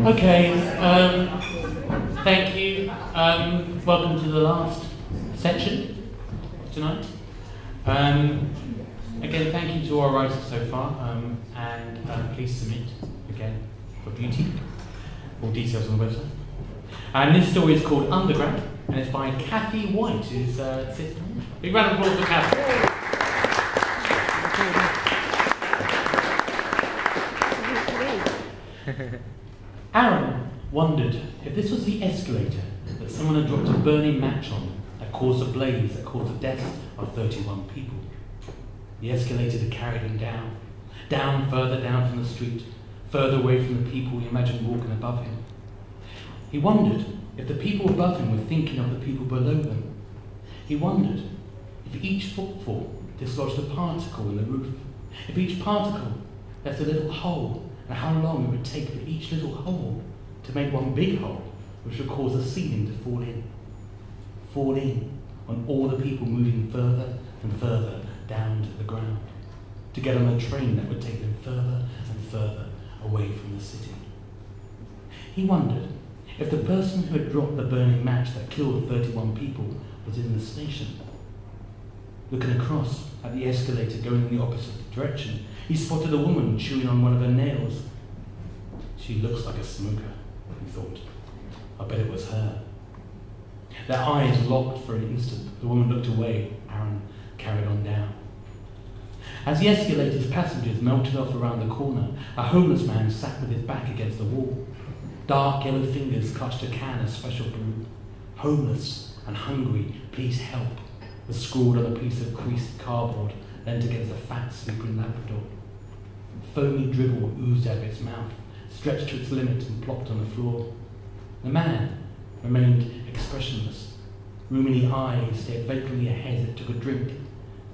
Okay, thank you. Welcome to the last section tonight. Again, thank you to our writers so far, and please submit again for beauty. All details on the website. And this story is called Underground, and it's by Kathy White, who's sitting. Big round of applause for Kathy. Aaron wondered if this was the escalator that someone had dropped a burning match on that caused a blaze that caused the deaths of 31 people. The escalator had carried him down, further down from the street, further away from the people he imagined walking above him. He wondered if the people above him were thinking of the people below them. He wondered if each footfall dislodged a particle in the roof, if each particle left a little hole, and how long it would take for each little hole to make one big hole, which would cause the ceiling to fall in on all the people moving further and further down to the ground, to get on a train that would take them further and further away from the city. He wondered if the person who had dropped the burning match that killed 31 people was in the station. Looking across at the escalator going in the opposite direction, he spotted a woman chewing on one of her nails. She looks like a smoker, he thought. I bet it was her. Their eyes locked for an instant. The woman looked away. Aaron carried on down. As the escalator's passengers melted off around the corner, a homeless man sat with his back against the wall. Dark yellow fingers clutched a can of special brew. Homeless and hungry, please help, was scrawled on a piece of creased cardboard leant against a fat, sleeping Labrador. Foamy dribble oozed out of its mouth, stretched to its limit and plopped on the floor. The man remained expressionless. Rheumy eyes stared vacantly ahead as it took a drink,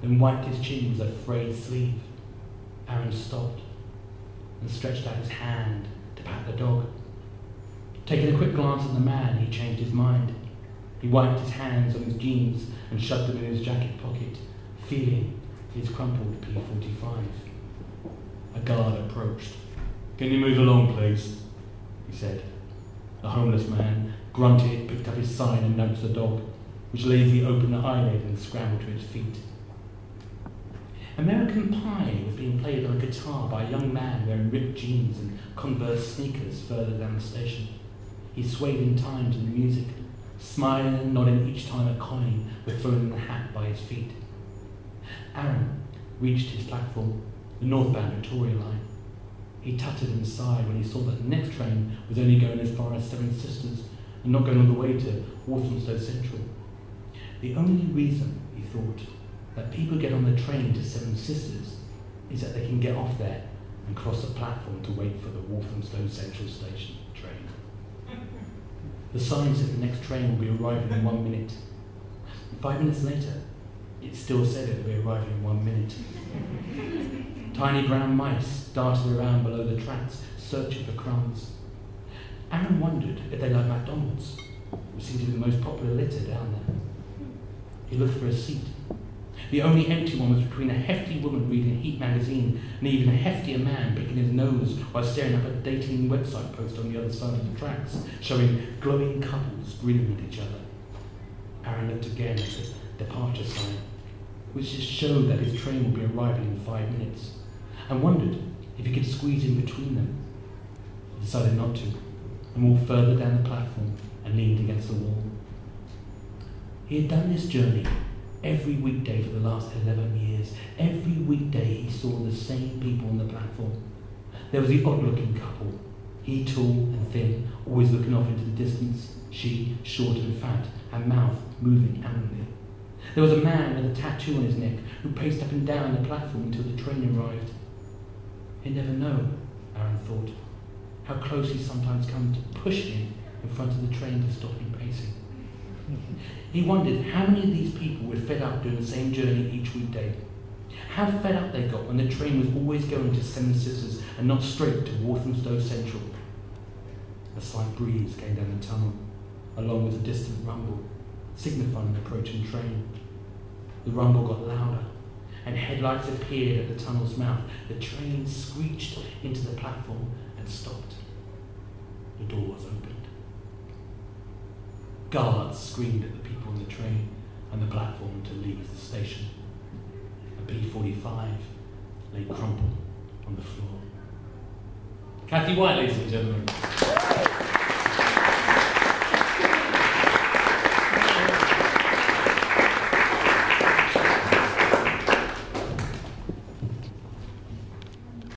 then wiped his chin with a frayed sleeve. Aaron stopped and stretched out his hand to pat the dog. Taking a quick glance at the man, he changed his mind. He wiped his hands on his jeans and shoved them in his jacket pocket, feeling his crumpled P45. A guard approached. "Can you move along, please?" he said. The homeless man grunted, picked up his sign and nudged the dog, which lazily opened an eyelid and scrambled to its feet. American Pie was being played on a guitar by a young man wearing ripped jeans and Converse sneakers further down the station. He swayed in time to the music, smiling and nodding each time a coin was thrown in the hat by his feet. Aaron reached his platform, the northbound Victoria line. He tutted and sighed when he saw that the next train was only going as far as Seven Sisters and not going all the way to Walthamstow Central. The only reason, he thought, that people get on the train to Seven Sisters is that they can get off there and cross the platform to wait for the Walthamstow Central Station train. The sign said the next train will be arriving in 1 minute. 5 minutes later, it still said it would be arriving in 1 minute. Tiny brown mice darted around below the tracks, searching for crumbs. Aaron wondered if they liked McDonald's, which seemed to be the most popular litter down there. He looked for a seat. The only empty one was between a hefty woman reading Heat magazine and even a heftier man picking his nose while staring up a dating website post on the other side of the tracks, showing glowing couples grinning at each other. Aaron looked again at the departure sign, which just showed that his train would be arriving in 5 minutes, and wondered if he could squeeze in between them. He decided not to, and walked further down the platform and leaned against the wall. He had done this journey every weekday for the last 11 years. Every weekday he saw the same people on the platform. There was the odd-looking couple, he tall and thin, always looking off into the distance, she short and fat, her mouth moving amicably. There was a man with a tattoo on his neck who paced up and down the platform until the train arrived. He'd never know, Aaron thought, how close he sometimes come to pushing in front of the train to stop him pacing. He wondered how many of these people were fed up doing the same journey each weekday. How fed up they got when the train was always going to Seven Sisters and not straight to Walthamstow Central. A slight breeze came down the tunnel, along with a distant rumble, signifying an approaching train. The rumble got louder, and headlights appeared at the tunnel's mouth. The train screeched into the platform and stopped. The door was opened. Guards screamed at the people on the train and the platform to leave the station. A B-45 lay crumpled on the floor. Kathy White, ladies and gentlemen.